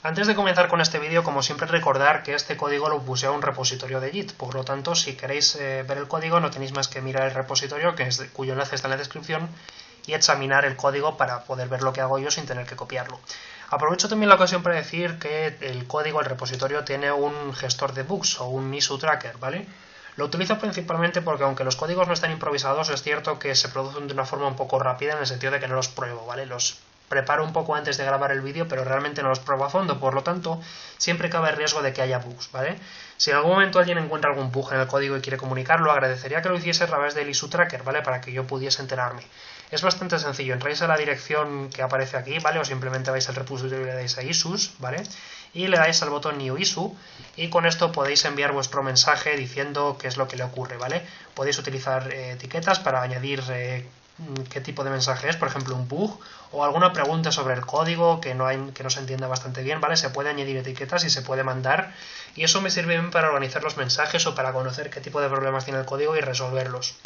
Antes de comenzar con este vídeo, como siempre, recordar que este código lo puse a un repositorio de Git, por lo tanto, si queréis ver el código no tenéis más que mirar el repositorio, cuyo enlace está en la descripción, y examinar el código para poder ver lo que hago yo sin tener que copiarlo. Aprovecho también la ocasión para decir que el código, el repositorio, tiene un gestor de bugs o un issue tracker, ¿vale? Lo utilizo principalmente porque aunque los códigos no están improvisados, es cierto que se producen de una forma un poco rápida en el sentido de que no los pruebo, ¿vale? Los preparo un poco antes de grabar el vídeo, pero realmente no los pruebo a fondo, por lo tanto, siempre cabe el riesgo de que haya bugs, ¿vale? Si en algún momento alguien encuentra algún bug en el código y quiere comunicarlo, agradecería que lo hiciese a través del issue tracker, ¿vale? Para que yo pudiese enterarme. Es bastante sencillo, entráis a la dirección que aparece aquí, ¿vale? O simplemente vais al repositorio y le dais a issues, ¿vale? Y le dais al botón New Issue y con esto podéis enviar vuestro mensaje diciendo qué es lo que le ocurre, ¿vale? Podéis utilizar etiquetas para añadir qué tipo de mensaje es, por ejemplo un bug o alguna pregunta sobre el código que no se entienda bastante bien, ¿vale? Se puede añadir etiquetas y se puede mandar y eso me sirve bien para organizar los mensajes o para conocer qué tipo de problemas tiene el código y resolverlos.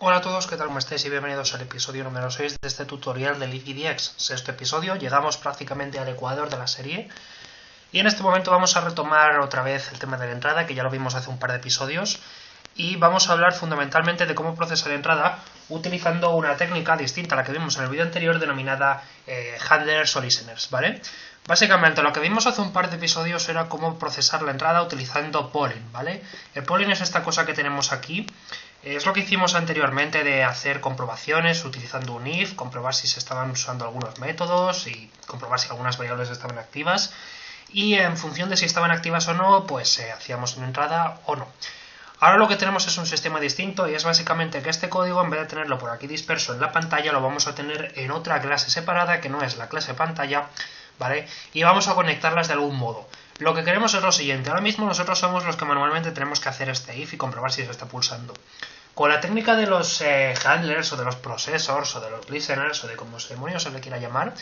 Hola a todos, ¿qué tal? ¿Cómo estáis? Y bienvenidos al episodio número 6 de este tutorial de LibGDX. Sexto episodio, llegamos prácticamente al ecuador de la serie y en este momento vamos a retomar otra vez el tema de la entrada, que ya lo vimos hace un par de episodios, y vamos a hablar fundamentalmente de cómo procesar entrada utilizando una técnica distinta a la que vimos en el vídeo anterior denominada handlers o listeners, ¿vale? Básicamente lo que vimos hace un par de episodios era cómo procesar la entrada utilizando polling, ¿vale? El polling es esta cosa que tenemos aquí. Es lo que hicimos anteriormente de hacer comprobaciones utilizando un if, comprobar si se estaban usando algunos métodos y comprobar si algunas variables estaban activas. Y en función de si estaban activas o no, pues hacíamos una entrada o no. Ahora lo que tenemos es un sistema distinto y es básicamente que este código, en vez de tenerlo por aquí disperso en la pantalla, lo vamos a tener en otra clase separada que no es la clase pantalla, ¿vale? Y vamos a conectarlas de algún modo. Lo que queremos es lo siguiente: ahora mismo nosotros somos los que manualmente tenemos que hacer este if y comprobar si se está pulsando. Con la técnica de los handlers o de los processors o de los listeners o de como demonios se le quiera llamar,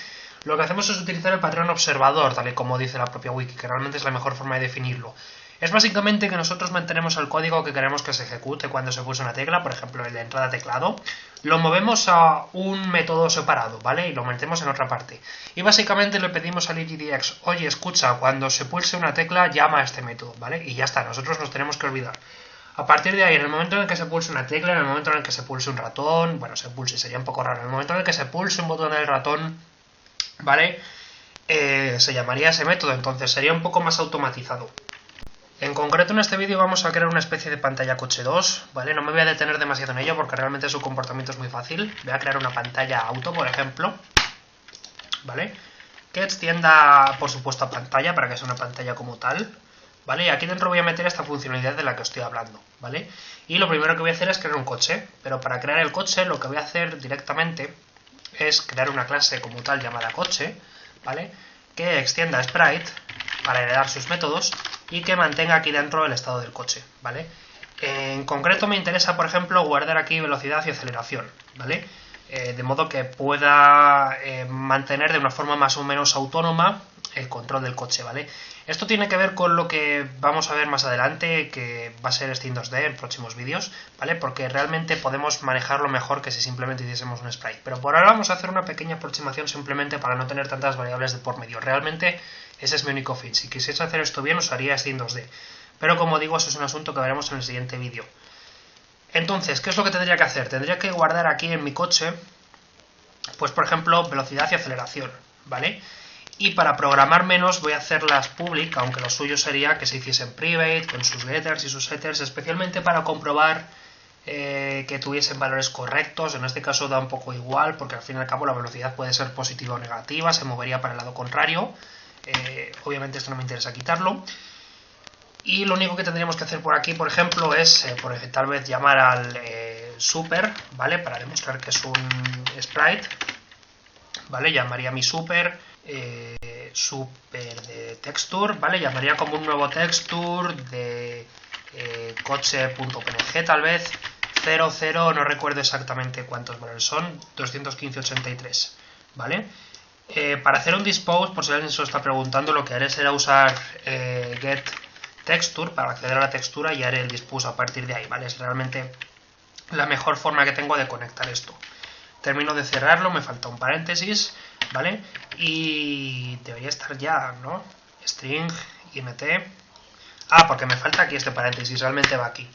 lo que hacemos es utilizar el patrón observador, tal y como dice la propia wiki, que realmente es la mejor forma de definirlo. Es básicamente que nosotros mantenemos el código que queremos que se ejecute cuando se pulsa una tecla, por ejemplo en la entrada teclado, lo movemos a un método separado, ¿vale? Y lo metemos en otra parte. Y básicamente le pedimos al LibGDX, oye, escucha, cuando se pulse una tecla llama a este método, ¿vale? Y ya está, nosotros nos tenemos que olvidar. A partir de ahí, en el momento en el que se pulse una tecla, en el momento en el que se pulse un ratón, bueno, se pulse, sería un poco raro, en el momento en el que se pulse un botón del ratón, ¿vale? Se llamaría ese método, entonces sería un poco más automatizado. En concreto en este vídeo vamos a crear una especie de pantalla coche 2, ¿vale? No me voy a detener demasiado en ello porque realmente su comportamiento es muy fácil. Voy a crear una pantalla auto, por ejemplo, ¿vale? Que extienda, por supuesto, a pantalla para que sea una pantalla como tal, ¿vale? Y aquí dentro voy a meter esta funcionalidad de la que estoy hablando, ¿vale? Y lo primero que voy a hacer es crear un coche, pero para crear el coche lo que voy a hacer directamente es crear una clase como tal llamada coche, ¿vale? Que extienda sprite para heredar sus métodos y que mantenga aquí dentro el estado del coche, ¿vale? En concreto me interesa, por ejemplo, guardar aquí velocidad y aceleración, ¿vale? De modo que pueda mantener de una forma más o menos autónoma el control del coche, ¿vale? Esto tiene que ver con lo que vamos a ver más adelante, que va a ser Steam 2D en próximos vídeos, ¿vale? Porque realmente podemos manejarlo mejor que si simplemente hiciésemos un sprite. Pero por ahora vamos a hacer una pequeña aproximación simplemente para no tener tantas variables de por medio. Realmente ese es mi único fin. Si quisiese hacer esto bien, usaría Steam 2D. Pero como digo, eso es un asunto que veremos en el siguiente vídeo. Entonces, ¿qué es lo que tendría que hacer? Tendría que guardar aquí en mi coche, pues por ejemplo, velocidad y aceleración, ¿vale? Y para programar menos voy a hacerlas public, aunque lo suyo sería que se hiciesen private, con sus getters y sus setters, especialmente para comprobar que tuviesen valores correctos. En este caso da un poco igual, porque al fin y al cabo la velocidad puede ser positiva o negativa, se movería para el lado contrario. Obviamente esto no me interesa quitarlo. Y lo único que tendríamos que hacer por aquí, por ejemplo, es tal vez llamar al super, ¿vale? Para demostrar que es un sprite, ¿vale? Llamaría a mi super de texture, ¿vale? Llamaría como un nuevo texture de coche.png tal vez, 00, no recuerdo exactamente cuántos valores son, 215.83, ¿vale? Para hacer un dispose, por si alguien se lo está preguntando, lo que haré será usar get texture para acceder a la textura y haré el dispose a partir de ahí, ¿vale? Es realmente la mejor forma que tengo de conectar esto. Termino de cerrarlo, me falta un paréntesis. ¿vale? Y debería estar ya, ¿no? String, int. Ah, porque me falta aquí este paréntesis, realmente va aquí.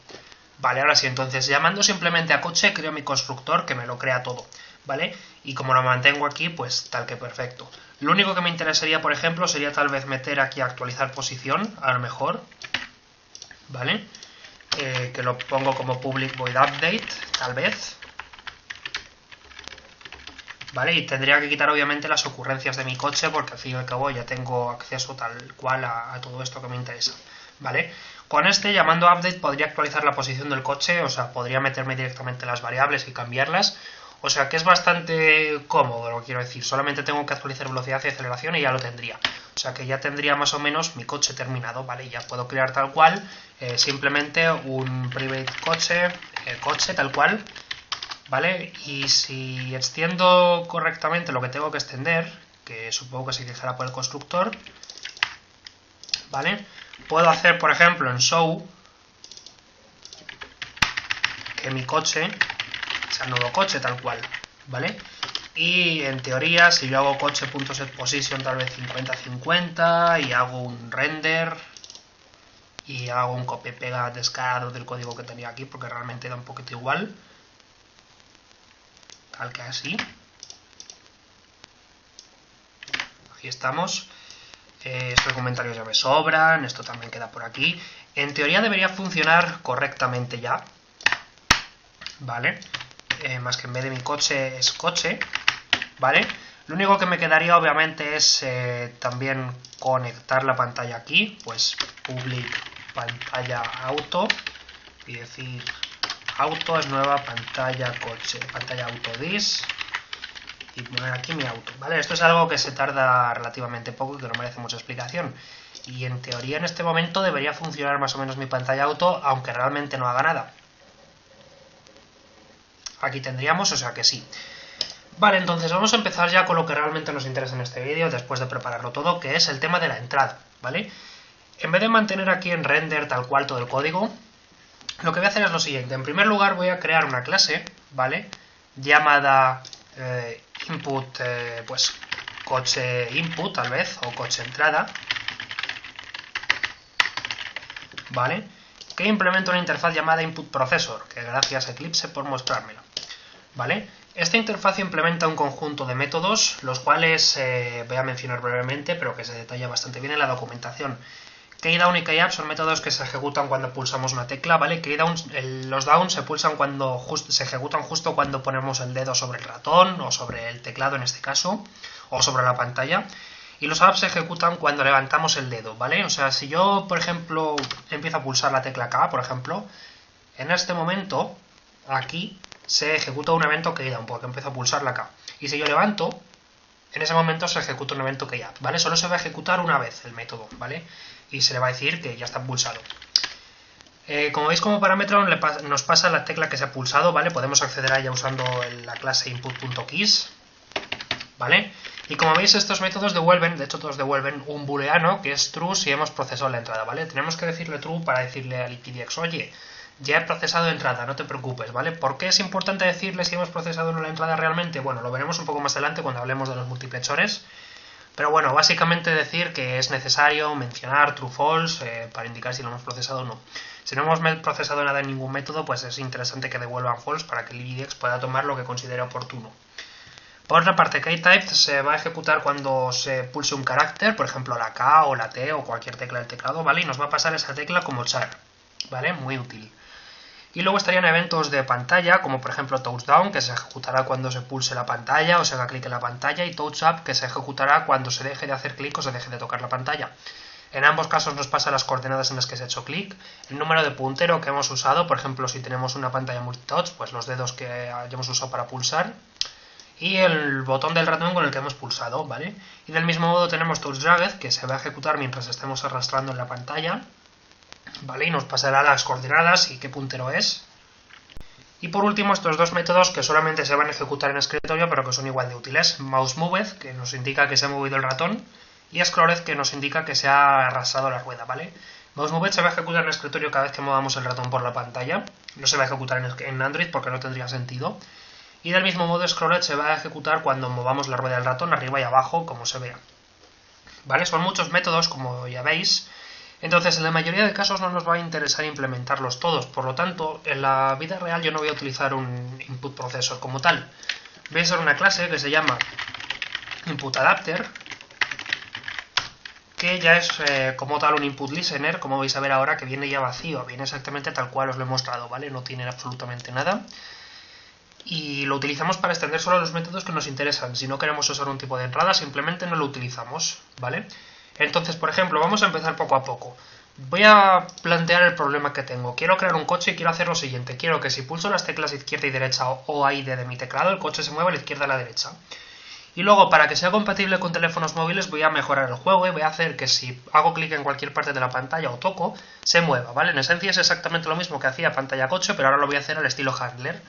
Vale, ahora sí, entonces llamando simplemente a coche creo mi constructor que me lo crea todo, ¿vale? Y como lo mantengo aquí, pues tal que perfecto. Lo único que me interesaría, por ejemplo, sería tal vez meter aquí actualizar posición, a lo mejor, ¿vale? Que lo pongo como public void update, tal vez. ¿Vale? Y tendría que quitar obviamente las ocurrencias de mi coche porque al fin y al cabo ya tengo acceso tal cual a todo esto que me interesa, ¿vale? Con este, llamando update, podría actualizar la posición del coche, o sea, podría meterme directamente las variables y cambiarlas, o sea que es bastante cómodo, lo quiero decir, solamente tengo que actualizar velocidad y aceleración y ya lo tendría, o sea que ya tendría más o menos mi coche terminado, ¿vale? Ya puedo crear tal cual, simplemente un private coche, coche tal cual, ¿vale? Y si extiendo correctamente lo que tengo que extender, que supongo que se dejará por el constructor, ¿vale? Puedo hacer, por ejemplo, en show que mi coche sea el nuevo coche tal cual, ¿vale? Y en teoría, si yo hago coche.setPosition tal vez 50-50 y hago un render y hago un copia-pega descarado del código que tenía aquí, porque realmente da un poquito igual, tal que así. Aquí estamos. Estos comentarios ya me sobran, esto también queda por aquí. En teoría debería funcionar correctamente ya, ¿vale? Más que en vez de mi coche es coche, ¿vale? Lo único que me quedaría obviamente es también conectar la pantalla aquí, pues public pantalla auto y decir auto es nueva pantalla coche, pantalla auto this y poner aquí mi auto, ¿vale? Esto es algo que se tarda relativamente poco y que no merece mucha explicación. Y en teoría en este momento debería funcionar más o menos mi pantalla auto, aunque realmente no haga nada. Aquí tendríamos, o sea que sí. Vale, entonces vamos a empezar ya con lo que realmente nos interesa en este vídeo, después de prepararlo todo, que es el tema de la entrada, ¿vale? En vez de mantener aquí en render tal cual todo el código, lo que voy a hacer es lo siguiente. En primer lugar voy a crear una clase, ¿vale? Llamada input, pues coche input tal vez, o coche entrada, ¿vale? Que implementa una interfaz llamada input processor, que gracias a Eclipse por mostrármelo, ¿vale? Esta interfaz implementa un conjunto de métodos, los cuales voy a mencionar brevemente, pero que se detalla bastante bien en la documentación. Keydown y Keyup son métodos que se ejecutan cuando pulsamos una tecla, ¿vale? Los down se pulsan cuando se ejecutan justo cuando ponemos el dedo sobre el ratón, o sobre el teclado en este caso, o sobre la pantalla. Y los ups se ejecutan cuando levantamos el dedo, ¿vale? O sea, si yo, por ejemplo, empiezo a pulsar la tecla K, por ejemplo, en este momento, aquí, se ejecuta un evento Keydown, porque empiezo a pulsar la K. Y si yo levanto, en ese momento se ejecuta un evento Keyup, ¿vale? Solo se va a ejecutar una vez el método, ¿vale? Y se le va a decir que ya está pulsado. Como veis, como parámetro nos pasa la tecla que se ha pulsado, ¿vale? Podemos acceder a ella usando la clase input.keys, ¿vale? Y como veis, estos métodos devuelven, de hecho todos devuelven un booleano que es true si hemos procesado la entrada, ¿vale? Tenemos que decirle true para decirle al IPDX, oye, ya he procesado entrada, no te preocupes, ¿vale? ¿Por qué es importante decirle si hemos procesado o no la entrada realmente? Bueno, lo veremos un poco más adelante cuando hablemos de los multiplexores. Pero bueno, básicamente decir que es necesario mencionar true false para indicar si lo hemos procesado o no. Si no hemos procesado nada en ningún método, pues es interesante que devuelvan false para que el IPDX pueda tomar lo que considere oportuno. Por otra parte, ktype se va a ejecutar cuando se pulse un carácter, por ejemplo la K o la T o cualquier tecla del teclado, ¿vale? Y nos va a pasar esa tecla como char, ¿vale? Muy útil. Y luego estarían eventos de pantalla, como por ejemplo touchdown, que se ejecutará cuando se pulse la pantalla o se haga clic en la pantalla, y touch-up, que se ejecutará cuando se deje de hacer clic o se deje de tocar la pantalla. En ambos casos nos pasa las coordenadas en las que se ha hecho clic, el número de puntero que hemos usado, por ejemplo si tenemos una pantalla multitouch, pues los dedos que hayamos usado para pulsar, y el botón del ratón con el que hemos pulsado, ¿vale? Y del mismo modo tenemos touchDragged, que se va a ejecutar mientras estemos arrastrando en la pantalla, ¿vale? Y nos pasará las coordenadas y qué puntero es. Y por último, estos dos métodos que solamente se van a ejecutar en escritorio, pero que son igual de útiles. MouseMoved, que nos indica que se ha movido el ratón, y Scrolled, que nos indica que se ha arrastrado la rueda, ¿vale? MouseMoved se va a ejecutar en escritorio cada vez que movamos el ratón por la pantalla. No se va a ejecutar en Android porque no tendría sentido. Y del mismo modo scrolled se va a ejecutar cuando movamos la rueda del ratón arriba y abajo, como se vea. ¿Vale? Son muchos métodos, como ya veis. Entonces, en la mayoría de casos no nos va a interesar implementarlos todos. Por lo tanto, en la vida real yo no voy a utilizar un input processor como tal. Voy a usar una clase que se llama inputAdapter, que ya es como tal un input listener, como vais a ver ahora, que viene ya vacío. Viene exactamente tal cual os lo he mostrado, ¿vale? No tiene absolutamente nada. Y lo utilizamos para extender solo los métodos que nos interesan. Si no queremos usar un tipo de entrada, simplemente no lo utilizamos, ¿vale? Entonces, por ejemplo, vamos a empezar poco a poco. Voy a plantear el problema que tengo. Quiero crear un coche y quiero hacer lo siguiente. Quiero que si pulso las teclas izquierda y derecha o A y D de mi teclado, el coche se mueva a la izquierda y a la derecha. Y luego, para que sea compatible con teléfonos móviles, voy a mejorar el juego y voy a hacer que si hago clic en cualquier parte de la pantalla o toco, se mueva, ¿vale? En esencia es exactamente lo mismo que hacía pantalla coche, pero ahora lo voy a hacer al estilo handler.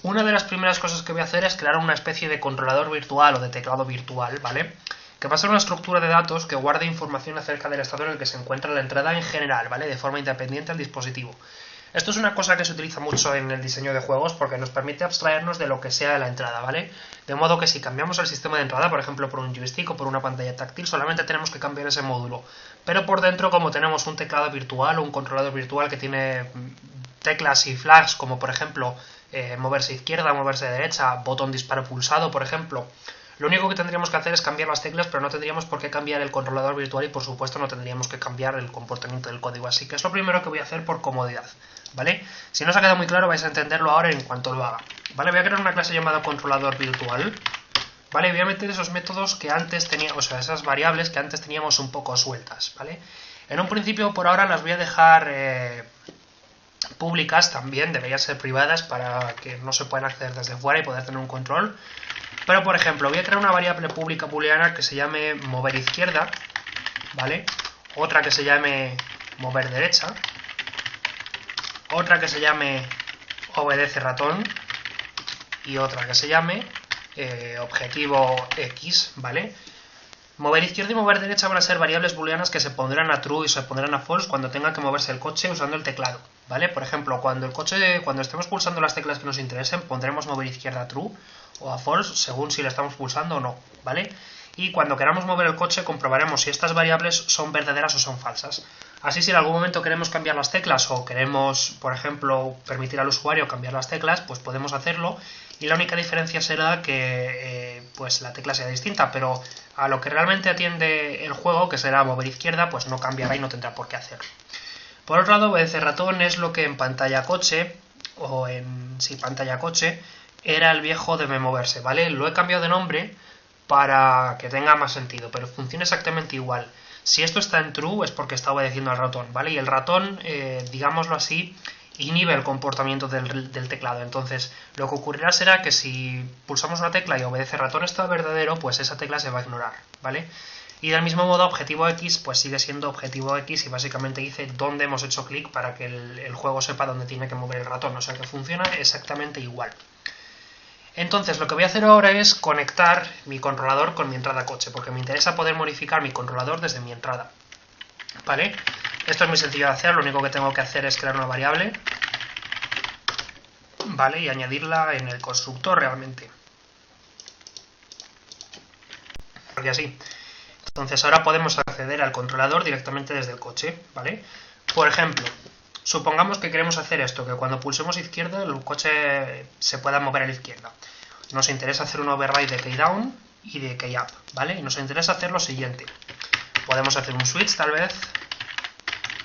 Una de las primeras cosas que voy a hacer es crear una especie de controlador virtual o de teclado virtual, ¿vale? Que va a ser una estructura de datos que guarde información acerca del estado en el que se encuentra la entrada en general, ¿vale? De forma independiente al dispositivo. Esto es una cosa que se utiliza mucho en el diseño de juegos porque nos permite abstraernos de lo que sea de la entrada, ¿vale? De modo que si cambiamos el sistema de entrada, por ejemplo por un joystick o por una pantalla táctil, solamente tenemos que cambiar ese módulo. Pero por dentro, como tenemos un teclado virtual o un controlador virtual que tiene teclas y flags, como por ejemplo moverse izquierda, moverse derecha, botón disparo pulsado, por ejemplo, lo único que tendríamos que hacer es cambiar las teclas, pero no tendríamos por qué cambiar el controlador virtual y por supuesto no tendríamos que cambiar el comportamiento del código. Así que es lo primero que voy a hacer por comodidad, ¿vale? Si no os ha quedado muy claro vais a entenderlo ahora en cuanto lo haga, ¿vale? Voy a crear una clase llamada controlador virtual, ¿vale? Voy a meter esos métodos que antes tenía, o sea, esas variables que antes teníamos un poco sueltas, ¿vale? En un principio por ahora las voy a dejar públicas también, deberían ser privadas para que no se puedan acceder desde fuera y poder tener un control. Pero, por ejemplo, voy a crear una variable pública booleana que se llame mover izquierda, ¿vale? Otra que se llame mover derecha. Otra que se llame obedece ratón. Y otra que se llame objetivo X, ¿vale? Mover izquierda y mover derecha van a ser variables booleanas que se pondrán a true y se pondrán a false cuando tenga que moverse el coche usando el teclado, ¿vale? Por ejemplo, cuando estemos pulsando las teclas que nos interesen, pondremos mover izquierda a true o a false, según si la estamos pulsando o no, ¿vale? Y cuando queramos mover el coche, comprobaremos si estas variables son verdaderas o son falsas. Así, si en algún momento queremos cambiar las teclas o queremos, por ejemplo, permitir al usuario cambiar las teclas, pues podemos hacerlo. Y la única diferencia será que pues la tecla sea distinta, pero a lo que realmente atiende el juego, que será mover izquierda, pues no cambiará y no tendrá por qué hacerlo. Por otro lado, obedece ratón es lo que en pantalla coche, o en pantalla coche, era el viejo debe moverse, ¿vale? Lo he cambiado de nombre para que tenga más sentido, pero funciona exactamente igual. Si esto está en true es porque está obedeciendo al ratón, ¿vale? Y el ratón, digámoslo así, inhibe el comportamiento del teclado. Entonces, lo que ocurrirá será que si pulsamos una tecla y obedece ratón está verdadero, pues esa tecla se va a ignorar, ¿vale? Y del mismo modo, objetivo X, pues sigue siendo objetivo X y básicamente dice dónde hemos hecho clic para que el juego sepa dónde tiene que mover el ratón. O sea que funciona exactamente igual. Entonces, lo que voy a hacer ahora es conectar mi controlador con mi entrada coche, porque me interesa poder modificar mi controlador desde mi entrada, ¿vale? Esto es muy sencillo de hacer, lo único que tengo que hacer es crear una variable, ¿vale? Y añadirla en el constructor realmente. Porque así. Entonces ahora podemos acceder al controlador directamente desde el coche, ¿vale? Por ejemplo, supongamos que queremos hacer esto, que cuando pulsemos izquierda el coche se pueda mover a la izquierda. Nos interesa hacer un override de key down y de key up, ¿vale? Y nos interesa hacer lo siguiente. Podemos hacer un switch tal vez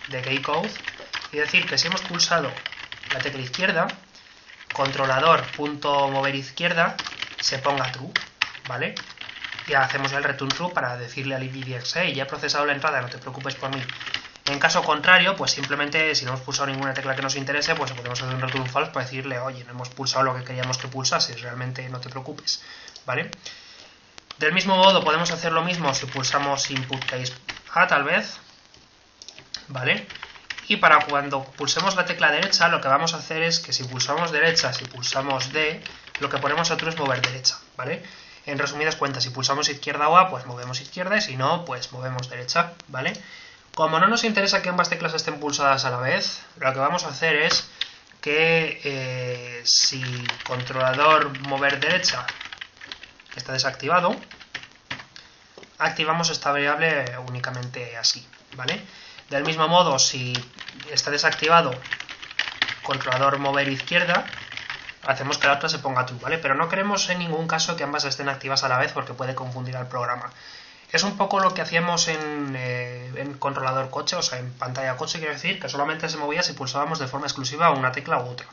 de key code y decir que si hemos pulsado la tecla izquierda, controlador.mover izquierda se ponga true, ¿vale? Y hacemos el return true para decirle al IDX, hey, ya he procesado la entrada, no te preocupes por mí. En caso contrario, pues simplemente si no hemos pulsado ninguna tecla que nos interese, pues podemos hacer un return false para decirle, oye, no hemos pulsado lo que queríamos que pulsases, realmente no te preocupes, ¿vale? Del mismo modo podemos hacer lo mismo si pulsamos input case A tal vez, ¿vale? Y para cuando pulsemos la tecla derecha, lo que vamos a hacer es que si pulsamos derecha, si pulsamos D, lo que ponemos a true es mover derecha, ¿vale? En resumidas cuentas, si pulsamos izquierda o A, pues movemos izquierda, y si no, pues movemos derecha, ¿vale? Como no nos interesa que ambas teclas estén pulsadas a la vez, lo que vamos a hacer es que si controlador mover derecha está desactivado, activamos esta variable únicamente así, ¿vale? Del mismo modo, si está desactivado controlador mover izquierda, hacemos que la otra se ponga true, ¿vale? Pero no queremos en ningún caso que ambas estén activas a la vez porque puede confundir al programa. Es un poco lo que hacíamos en controlador coche, o sea, en pantalla coche, quiero decir, que solamente se movía si pulsábamos de forma exclusiva una tecla u otra.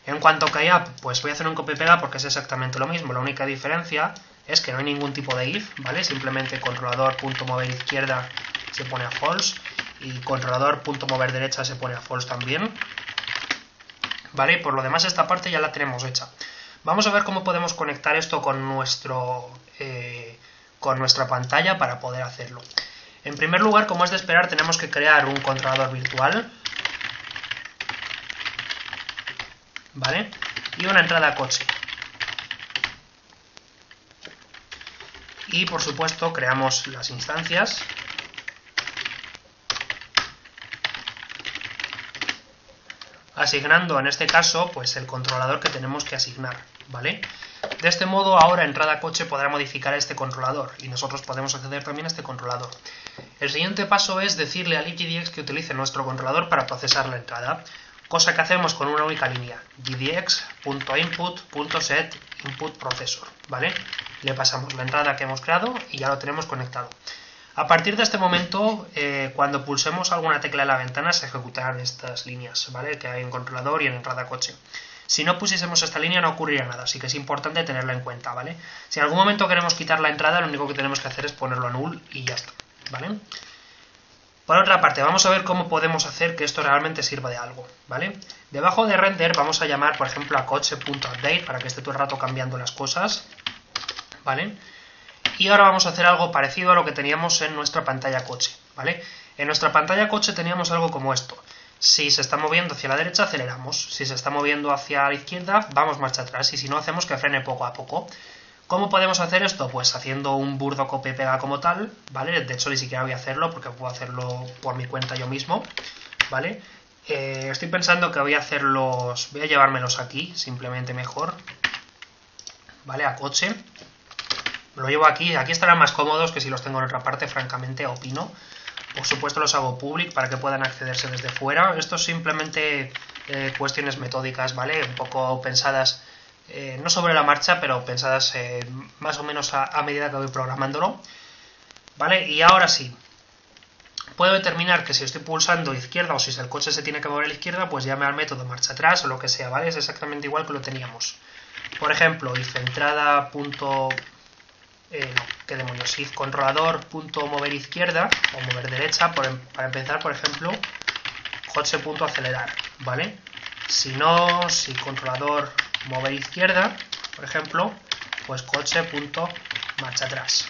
En cuanto a KeyUp, pues voy a hacer un copia-pega porque es exactamente lo mismo. La única diferencia es que no hay ningún tipo de if, ¿vale? Simplemente controlador.mover izquierda se pone a false y controlador.mover derecha se pone a false también, ¿vale? Y por lo demás esta parte ya la tenemos hecha. Vamos a ver cómo podemos conectar esto con nuestra pantalla para poder hacerlo. En primer lugar, como es de esperar, tenemos que crear un controlador virtual, ¿vale? Y una entrada coche. Y por supuesto creamos las instancias. Asignando en este caso pues el controlador que tenemos que asignar, ¿vale? De este modo ahora entrada coche podrá modificar este controlador y nosotros podemos acceder también a este controlador. El siguiente paso es decirle al IPGDX que utilice nuestro controlador para procesar la entrada, cosa que hacemos con una única línea, gdx.input.set input processor, ¿vale? Le pasamos la entrada que hemos creado y ya lo tenemos conectado. A partir de este momento, cuando pulsemos alguna tecla en la ventana, se ejecutarán estas líneas, ¿vale? Que hay en controlador y en entrada coche. Si no pusiésemos esta línea no ocurriría nada, así que es importante tenerla en cuenta, ¿vale? Si en algún momento queremos quitar la entrada, lo único que tenemos que hacer es ponerlo a null y ya está, ¿vale? Por otra parte, vamos a ver cómo podemos hacer que esto realmente sirva de algo, ¿vale? Debajo de render vamos a llamar, por ejemplo, a coche.update para que esté todo el rato cambiando las cosas, ¿vale? Y ahora vamos a hacer algo parecido a lo que teníamos en nuestra pantalla coche, ¿vale? En nuestra pantalla coche teníamos algo como esto. Si se está moviendo hacia la derecha, aceleramos. Si se está moviendo hacia la izquierda, vamos marcha atrás. Y si no, hacemos que frene poco a poco. ¿Cómo podemos hacer esto? Pues haciendo un burdo copia y pega como tal, ¿vale? De hecho, ni siquiera voy a hacerlo porque puedo hacerlo por mi cuenta yo mismo, ¿vale? Estoy pensando que voy a llevármelos aquí, simplemente mejor, ¿vale? A coche. Lo llevo aquí estarán más cómodos que si los tengo en otra parte, francamente, opino. Por supuesto los hago public para que puedan accederse desde fuera. Esto es simplemente cuestiones metódicas, ¿vale? Un poco pensadas, no sobre la marcha, pero pensadas más o menos a medida que voy programándolo, ¿vale? Y ahora sí, puedo determinar que si estoy pulsando izquierda o si el coche se tiene que mover a la izquierda, pues llame al método marcha atrás o lo que sea, ¿vale? Es exactamente igual que lo teníamos. Por ejemplo, if entrada qué demonios, if controlador.mover izquierda o mover derecha, para empezar, por ejemplo, coche.acelerar, ¿vale? Si no, si controlador mover izquierda, por ejemplo, pues coche.marcha atrás,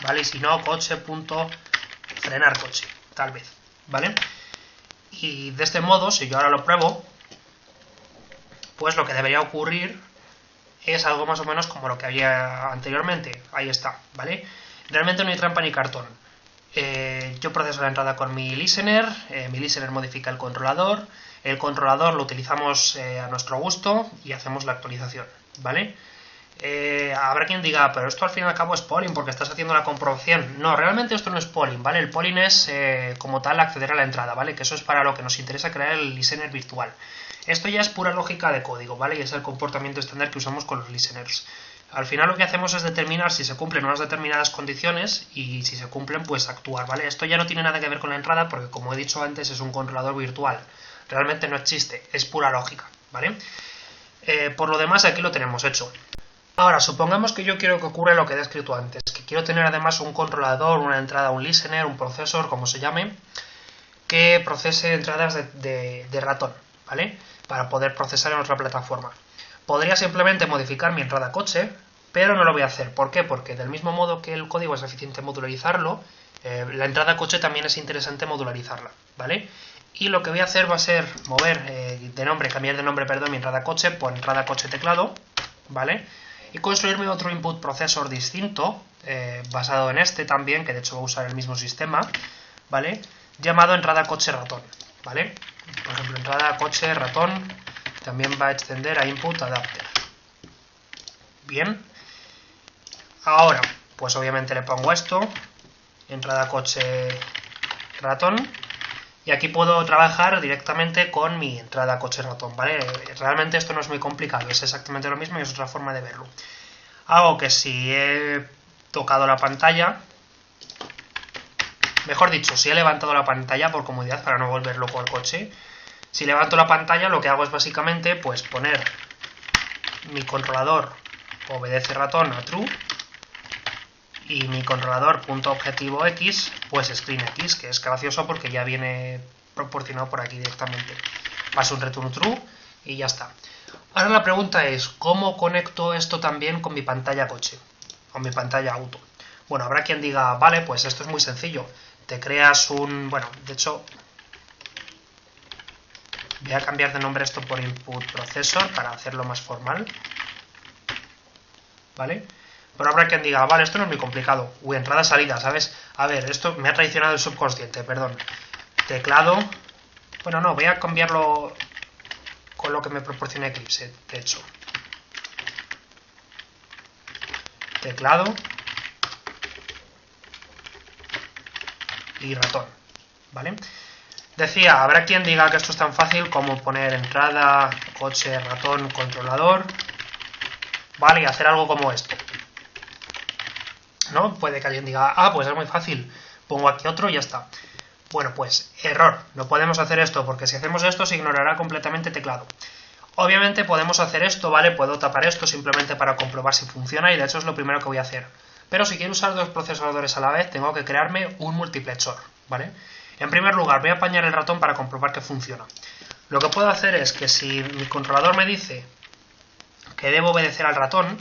¿vale? Y si no, coche.frenar coche, tal vez, ¿vale? Y de este modo, si yo ahora lo pruebo, pues lo que debería ocurrir es algo más o menos como lo que había anteriormente. Ahí está, ¿vale? Realmente no hay trampa ni cartón. Yo proceso la entrada con mi listener modifica el controlador lo utilizamos a nuestro gusto y hacemos la actualización, ¿vale? Habrá quien diga, pero esto al fin y al cabo es polling porque estás haciendo la comprobación. No, realmente esto no es polling, ¿vale? El polling es como tal acceder a la entrada, ¿vale? Que eso es para lo que nos interesa crear el listener virtual. Esto ya es pura lógica de código, ¿vale? Y es el comportamiento estándar que usamos con los listeners. Al final lo que hacemos es determinar si se cumplen unas determinadas condiciones y si se cumplen, pues actuar, ¿vale? Esto ya no tiene nada que ver con la entrada porque, como he dicho antes, es un controlador virtual. Realmente no existe, es pura lógica, ¿vale? Por lo demás, aquí lo tenemos hecho. Ahora, supongamos que yo quiero que ocurra lo que he descrito antes, que quiero tener además un controlador, una entrada, un listener, un procesor, como se llame, que procese entradas de ratón, ¿vale? Para poder procesar en otra plataforma. Podría simplemente modificar mi entrada coche, pero no lo voy a hacer. ¿Por qué? Porque del mismo modo que el código es eficiente modularizarlo, la entrada coche también es interesante modularizarla, ¿vale? Y lo que voy a hacer va a ser cambiar de nombre, mi entrada coche por entrada coche teclado, ¿vale? Y construirme otro input processor distinto, basado en este también, que de hecho va a usar el mismo sistema, ¿vale? Llamado entrada coche ratón, ¿vale? Por ejemplo, entrada, coche, ratón, también va a extender a input adapter. Bien. Ahora, pues obviamente le pongo esto, entrada, coche, ratón, y aquí puedo trabajar directamente con mi entrada, coche, ratón, ¿vale? Realmente esto no es muy complicado, es exactamente lo mismo y es otra forma de verlo. Hago que si he tocado la pantalla, mejor dicho, si he levantado la pantalla por comodidad para no volver loco al coche, si levanto la pantalla lo que hago es básicamente pues poner mi controlador obedece ratón a true y mi controlador .objetivo_x pues screenX, que es gracioso porque ya viene proporcionado por aquí directamente. Paso un return true y ya está. Ahora la pregunta es, ¿cómo conecto esto también con mi pantalla coche? Con mi pantalla auto. Bueno, habrá quien diga, vale, pues esto es muy sencillo. Te creas un... Bueno, de hecho, voy a cambiar de nombre esto por input processor para hacerlo más formal. ¿Vale? Pero habrá quien diga, vale, esto no es muy complicado. Uy, entrada, salida, ¿sabes? A ver, esto me ha traicionado el subconsciente, perdón. Teclado... Bueno, no, voy a cambiarlo con lo que me proporciona Eclipse, de hecho. Teclado y ratón, ¿vale? Decía, habrá quien diga que esto es tan fácil como poner entrada, coche, ratón, controlador, ¿vale? Y hacer algo como esto, ¿no? Puede que alguien diga, ah, pues es muy fácil, pongo aquí otro y ya está. Bueno, pues error, no podemos hacer esto, porque si hacemos esto se ignorará completamente teclado. Obviamente podemos hacer esto, ¿vale? Puedo tapar esto simplemente para comprobar si funciona y de hecho es lo primero que voy a hacer. Pero si quiero usar dos procesadores a la vez, tengo que crearme un multiplexor, ¿vale? En primer lugar, voy a apañar el ratón para comprobar que funciona. Lo que puedo hacer es que si mi controlador me dice que debo obedecer al ratón,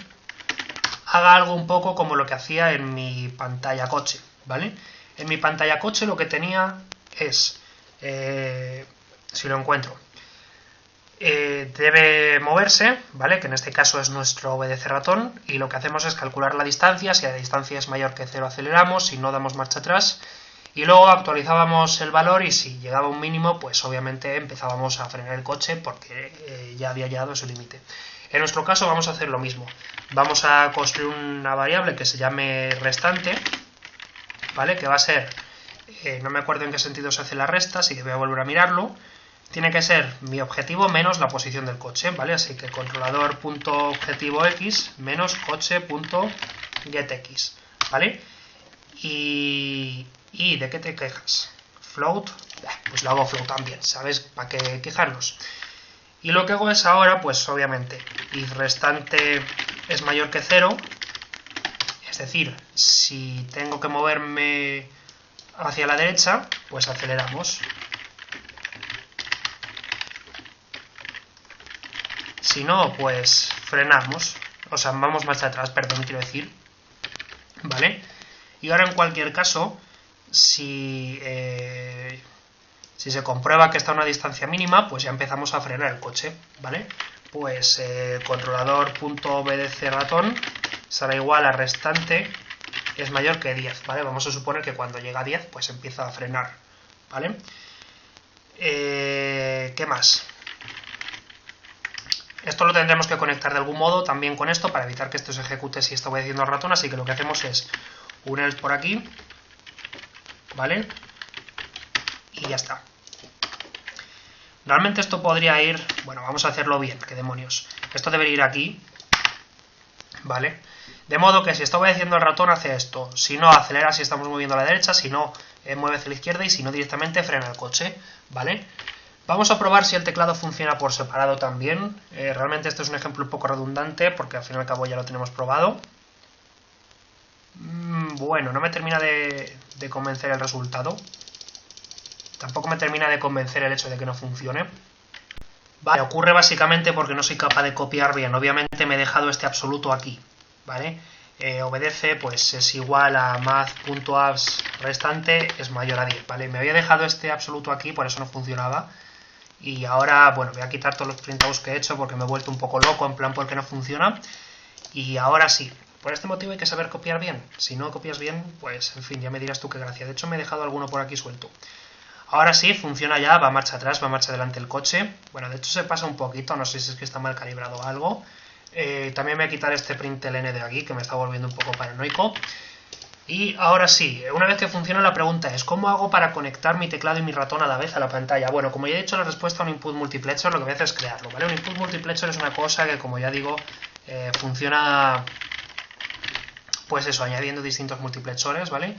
haga algo un poco como lo que hacía en mi pantalla coche, ¿vale? En mi pantalla coche lo que tenía es, si lo encuentro, debe moverse, ¿vale? Que en este caso es nuestro obedecer ratón, y lo que hacemos es calcular la distancia, si la distancia es mayor que 0 aceleramos, si no damos marcha atrás, y luego actualizábamos el valor y si llegaba a un mínimo, pues obviamente empezábamos a frenar el coche porque ya había llegado a su límite. En nuestro caso vamos a hacer lo mismo, vamos a construir una variable que se llame restante, ¿vale? Que va a ser, no me acuerdo en qué sentido se hace la resta, así que voy a volver a mirarlo. Tiene que ser mi objetivo menos la posición del coche, ¿vale? Así que controlador.objetivo_x menos coche.getX, ¿vale? ¿Y de qué te quejas? Float, pues lo hago float también, ¿sabes? ¿Para qué quejarnos? Y lo que hago es ahora, pues obviamente, if restante es mayor que 0, es decir, si tengo que moverme hacia la derecha, pues aceleramos. Si no, pues frenamos, o sea, vamos marcha atrás, perdón, quiero decir, ¿vale? Y ahora en cualquier caso, si se comprueba que está a una distancia mínima, pues ya empezamos a frenar el coche, ¿vale? Pues controlador.obedecer ratón será igual a restante es mayor que 10, ¿vale? Vamos a suponer que cuando llega a 10, pues empieza a frenar, ¿vale? ¿Qué más? Esto lo tendremos que conectar de algún modo también con esto para evitar que esto se ejecute si está obedeciendo al ratón, así que lo que hacemos es un else por aquí, ¿vale? Y ya está. Realmente esto podría ir, bueno, vamos a hacerlo bien, qué demonios. Esto debería ir aquí, ¿vale? De modo que si está obedeciendo al ratón hace esto, si no acelera si estamos moviendo a la derecha, si no mueve hacia la izquierda y si no directamente frena el coche, ¿vale? Vamos a probar si el teclado funciona por separado también. Realmente este es un ejemplo un poco redundante porque al fin y al cabo ya lo tenemos probado. Bueno, no me termina de convencer el resultado. Tampoco me termina de convencer el hecho de que no funcione. Vale, ocurre básicamente porque no soy capaz de copiar bien. Obviamente me he dejado este absoluto aquí, ¿vale? Obedece, pues es igual a math.abs restante es mayor a 10, ¿vale? Me había dejado este absoluto aquí, por eso no funcionaba. Y ahora, bueno, voy a quitar todos los printouts que he hecho porque me he vuelto un poco loco, en plan porque no funciona. Y ahora sí, por este motivo hay que saber copiar bien. Si no copias bien, pues en fin, ya me dirás tú qué gracia. De hecho me he dejado alguno por aquí suelto. Ahora sí, funciona ya, va marcha atrás, va marcha adelante el coche. Bueno, de hecho se pasa un poquito, no sé si es que está mal calibrado o algo. También voy a quitar este print LN de aquí, que me está volviendo un poco paranoico. Y ahora sí, una vez que funciona, la pregunta es, ¿cómo hago para conectar mi teclado y mi ratón a la vez a la pantalla? Bueno, como ya he dicho la respuesta a un input multiplexer, lo que voy a hacer es crearlo, ¿vale? Un input multiplexer es una cosa que, como ya digo, funciona, pues eso, añadiendo distintos multiplexores, ¿vale?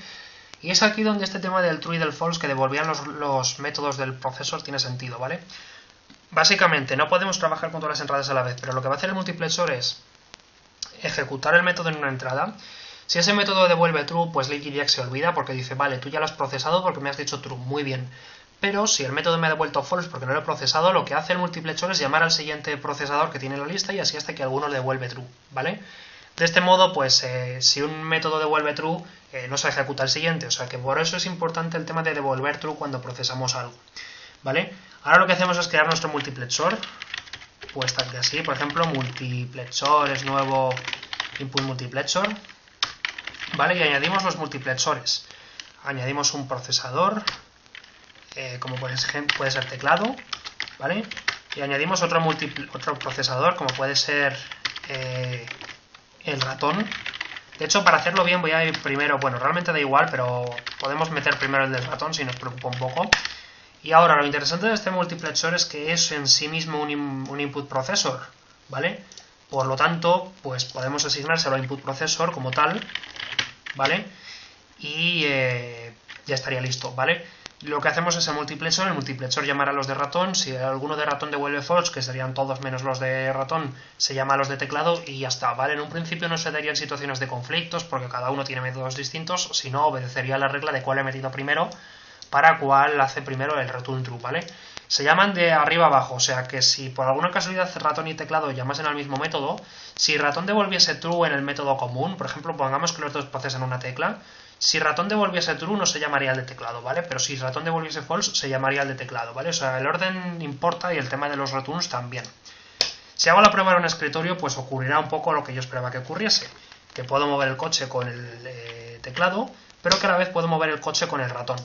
Y es aquí donde este tema del true y del false, que devolvían los métodos del procesor, tiene sentido, ¿vale? Básicamente, no podemos trabajar con todas las entradas a la vez, pero lo que va a hacer el multiplexor es ejecutar el método en una entrada. Si ese método devuelve true, pues LiquidX se olvida porque dice, vale, tú ya lo has procesado porque me has dicho true, muy bien. Pero si el método me ha devuelto false porque no lo he procesado, lo que hace el multiplexor es llamar al siguiente procesador que tiene en la lista y así hasta que alguno le devuelve true, ¿vale? De este modo, pues si un método devuelve true, no se ejecuta el siguiente, o sea que por eso es importante el tema de devolver true cuando procesamos algo, ¿vale? Ahora lo que hacemos es crear nuestro multiplexor, pues tal que así, por ejemplo, multiplexor es nuevo input multiplexor, ¿vale? Y añadimos los multiplexores. Añadimos un procesador, como puede ser teclado, ¿vale? Y añadimos otro procesador, como puede ser el ratón. De hecho, para hacerlo bien voy a ir primero, bueno, realmente da igual, pero podemos meter primero el del ratón si nos preocupa un poco. Y ahora, lo interesante de este multiplexor es que es en sí mismo un input processor, ¿vale? Por lo tanto, pues podemos asignárselo a input processor como tal, ¿vale? Y ya estaría listo, ¿vale? Lo que hacemos es el multiplexor llamará a los de ratón, si alguno de ratón devuelve false, que serían todos menos los de ratón, se llama a los de teclado y ya está, ¿vale? En un principio no se darían situaciones de conflictos porque cada uno tiene métodos distintos, si no obedecería la regla de cuál he metido primero para cuál hace primero el return true, ¿vale? Se llaman de arriba abajo, o sea que si por alguna casualidad ratón y teclado llamasen al mismo método, si ratón devolviese true en el método común, por ejemplo, pongamos que los dos procesan una tecla, si ratón devolviese true no se llamaría el de teclado, ¿vale? Pero si ratón devolviese false se llamaría el de teclado, ¿vale? O sea, el orden importa y el tema de los returns también. Si hago la prueba en un escritorio, pues ocurrirá un poco lo que yo esperaba que ocurriese, que puedo mover el coche con el teclado, pero que a la vez puedo mover el coche con el ratón,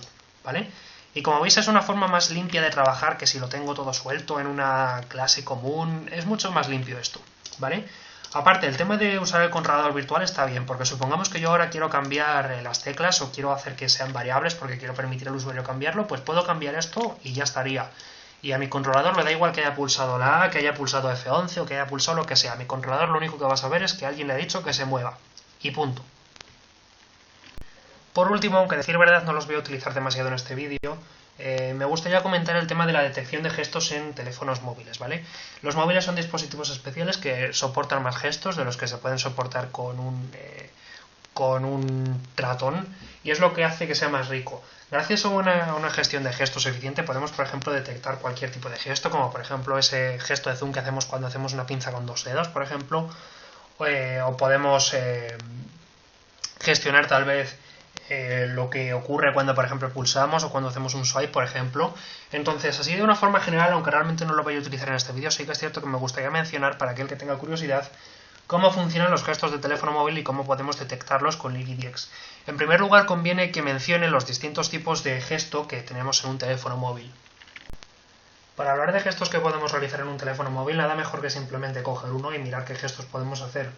¿vale? Y como veis es una forma más limpia de trabajar que si lo tengo todo suelto en una clase común, es mucho más limpio esto, ¿vale? Aparte, el tema de usar el controlador virtual está bien, porque supongamos que yo ahora quiero cambiar las teclas o quiero hacer que sean variables porque quiero permitir al usuario cambiarlo, pues puedo cambiar esto y ya estaría. Y a mi controlador le da igual que haya pulsado la A, que haya pulsado F11 o que haya pulsado lo que sea. A mi controlador lo único que va a saber es que alguien le ha dicho que se mueva. Y punto. Por último, aunque decir verdad no los voy a utilizar demasiado en este vídeo, me gustaría comentar el tema de la detección de gestos en teléfonos móviles, ¿vale? Los móviles son dispositivos especiales que soportan más gestos de los que se pueden soportar con un ratón y es lo que hace que sea más rico. Gracias a una gestión de gestos eficiente podemos, por ejemplo, detectar cualquier tipo de gesto, como por ejemplo ese gesto de zoom que hacemos cuando hacemos una pinza con dos dedos, por ejemplo, o podemos gestionar tal vez lo que ocurre cuando, por ejemplo, pulsamos o cuando hacemos un swipe, por ejemplo. Entonces, así de una forma general, aunque realmente no lo voy a utilizar en este vídeo, sí que es cierto que me gustaría mencionar, para aquel que tenga curiosidad, cómo funcionan los gestos de teléfono móvil y cómo podemos detectarlos con LiquidX. En primer lugar, conviene que mencione los distintos tipos de gesto que tenemos en un teléfono móvil. Para hablar de gestos que podemos realizar en un teléfono móvil, nada mejor que simplemente coger uno y mirar qué gestos podemos hacer.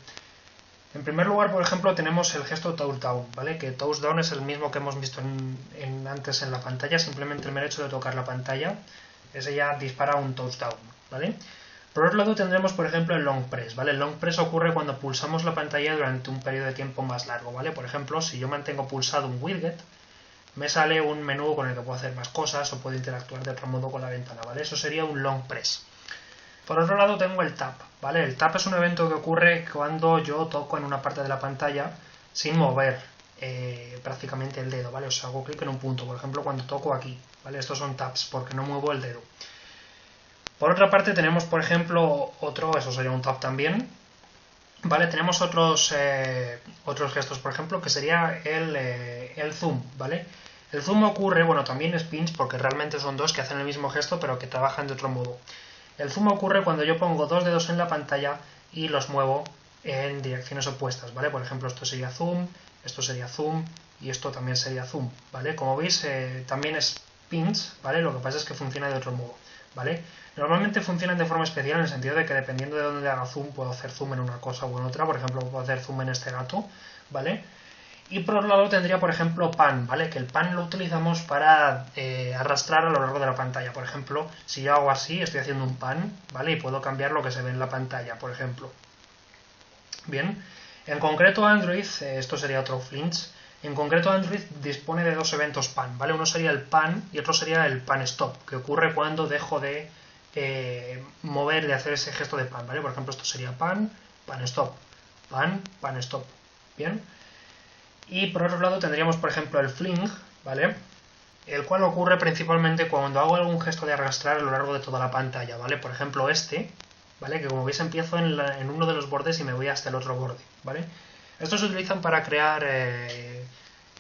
En primer lugar, por ejemplo, tenemos el gesto Touch Down, ¿vale? Que Touch Down es el mismo que hemos visto antes en la pantalla, simplemente el mero hecho de tocar la pantalla, ese ya dispara un Touch Down, ¿vale? Por otro lado tendremos, por ejemplo, el Long Press, ¿vale? El Long Press ocurre cuando pulsamos la pantalla durante un periodo de tiempo más largo, ¿vale? Por ejemplo, si yo mantengo pulsado un widget, me sale un menú con el que puedo hacer más cosas o puedo interactuar de otro modo con la ventana, ¿vale? Eso sería un Long Press. Por otro lado tengo el tap, ¿vale? El tap es un evento que ocurre cuando yo toco en una parte de la pantalla sin mover prácticamente el dedo, ¿vale? O sea, hago clic en un punto, por ejemplo, cuando toco aquí, ¿vale? Estos son taps porque no muevo el dedo. Por otra parte tenemos, por ejemplo, eso sería un tap también, ¿vale? Tenemos otros gestos, por ejemplo, que sería el zoom, ¿vale? El zoom ocurre, bueno, también es pinch porque realmente son dos que hacen el mismo gesto pero que trabajan de otro modo. El zoom ocurre cuando yo pongo dos dedos en la pantalla y los muevo en direcciones opuestas, ¿vale? Por ejemplo, esto sería zoom y esto también sería zoom, ¿vale? Como veis, también es pinch, ¿vale? Lo que pasa es que funciona de otro modo, ¿vale? Normalmente funcionan de forma especial en el sentido de que dependiendo de dónde haga zoom, puedo hacer zoom en una cosa o en otra. Por ejemplo, puedo hacer zoom en este gato, ¿vale? Y por otro lado tendría, por ejemplo, pan, ¿vale? Que el pan lo utilizamos para arrastrar a lo largo de la pantalla. Por ejemplo, si yo hago así, estoy haciendo un pan, ¿vale? Y puedo cambiar lo que se ve en la pantalla, por ejemplo. Bien, en concreto Android, esto sería otro flinch, en concreto Android dispone de dos eventos pan, ¿vale? Uno sería el pan y otro sería el pan stop, que ocurre cuando dejo de mover, de hacer ese gesto de pan, ¿vale? Por ejemplo, esto sería pan, pan stop, pan stop, ¿bien? Y por otro lado tendríamos, por ejemplo, el fling, ¿vale? El cual ocurre principalmente cuando hago algún gesto de arrastrar a lo largo de toda la pantalla, ¿vale? Por ejemplo, este, ¿vale? Que como veis empiezo en uno de los bordes y me voy hasta el otro borde, ¿vale? Estos se utilizan para crear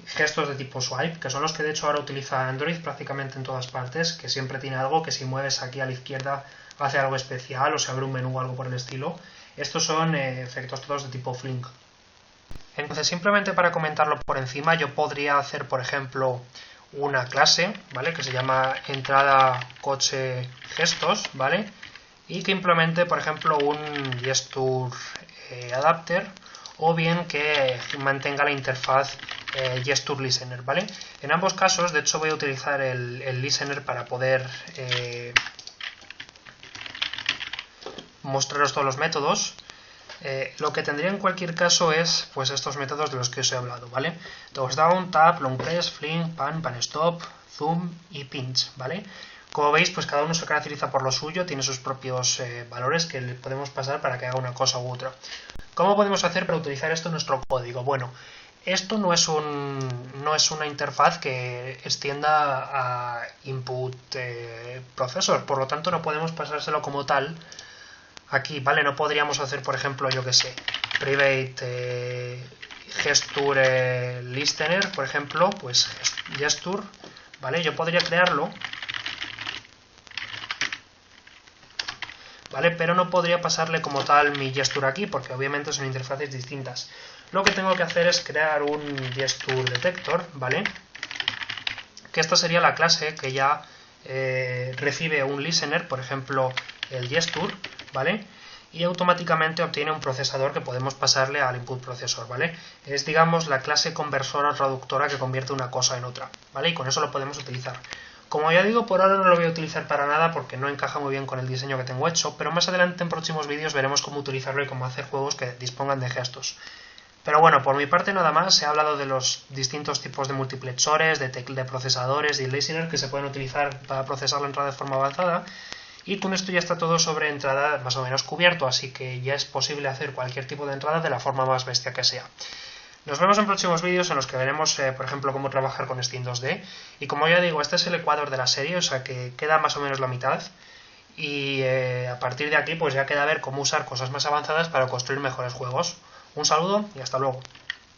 gestos de tipo swipe, que son los que de hecho ahora utiliza Android prácticamente en todas partes, que siempre tiene algo que si mueves aquí a la izquierda hace algo especial o se abre un menú o algo por el estilo. Estos son efectos todos de tipo fling. Entonces, simplemente para comentarlo por encima, yo podría hacer, por ejemplo, una clase, ¿vale? Que se llama entrada coche gestos, ¿vale? Y que implemente, por ejemplo, un gesture adapter o bien que mantenga la interfaz gesture listener, ¿vale? En ambos casos, de hecho, voy a utilizar el listener para poder mostraros todos los métodos. Lo que tendría en cualquier caso es pues estos métodos de los que os he hablado, ¿vale? Touch down, tap, long press, fling, pan stop, zoom y pinch, ¿vale? Como veis, pues cada uno se caracteriza por lo suyo, tiene sus propios valores que le podemos pasar para que haga una cosa u otra. ¿Cómo podemos hacer para utilizar esto en nuestro código? Bueno, esto no es una interfaz que extienda a input processor, por lo tanto no podemos pasárselo como tal aquí, ¿vale? No podríamos hacer, por ejemplo, yo que sé, private gesture listener, por ejemplo, pues gesture, ¿vale? Yo podría crearlo, ¿vale? Pero no podría pasarle como tal mi gesture aquí, porque obviamente son interfaces distintas. Lo que tengo que hacer es crear un gesture detector, ¿vale? Que esta sería la clase que ya recibe un listener, por ejemplo, el gesture, ¿vale? Y automáticamente obtiene un procesador que podemos pasarle al input processor, ¿vale? Es, digamos, la clase conversora o traductora que convierte una cosa en otra, ¿vale? Y con eso lo podemos utilizar. Como ya digo, por ahora no lo voy a utilizar para nada porque no encaja muy bien con el diseño que tengo hecho, pero más adelante en próximos vídeos veremos cómo utilizarlo y cómo hacer juegos que dispongan de gestos. Pero bueno, por mi parte nada más, he hablado de los distintos tipos de multiplexores, de procesadores y listener que se pueden utilizar para procesar la entrada de forma avanzada. Y con esto ya está todo sobre entrada más o menos cubierto, así que ya es posible hacer cualquier tipo de entrada de la forma más bestia que sea. Nos vemos en próximos vídeos en los que veremos, por ejemplo, cómo trabajar con Steam 2D. Y como ya digo, este es el ecuador de la serie, o sea que queda más o menos la mitad. Y a partir de aquí pues ya queda ver cómo usar cosas más avanzadas para construir mejores juegos. Un saludo y hasta luego.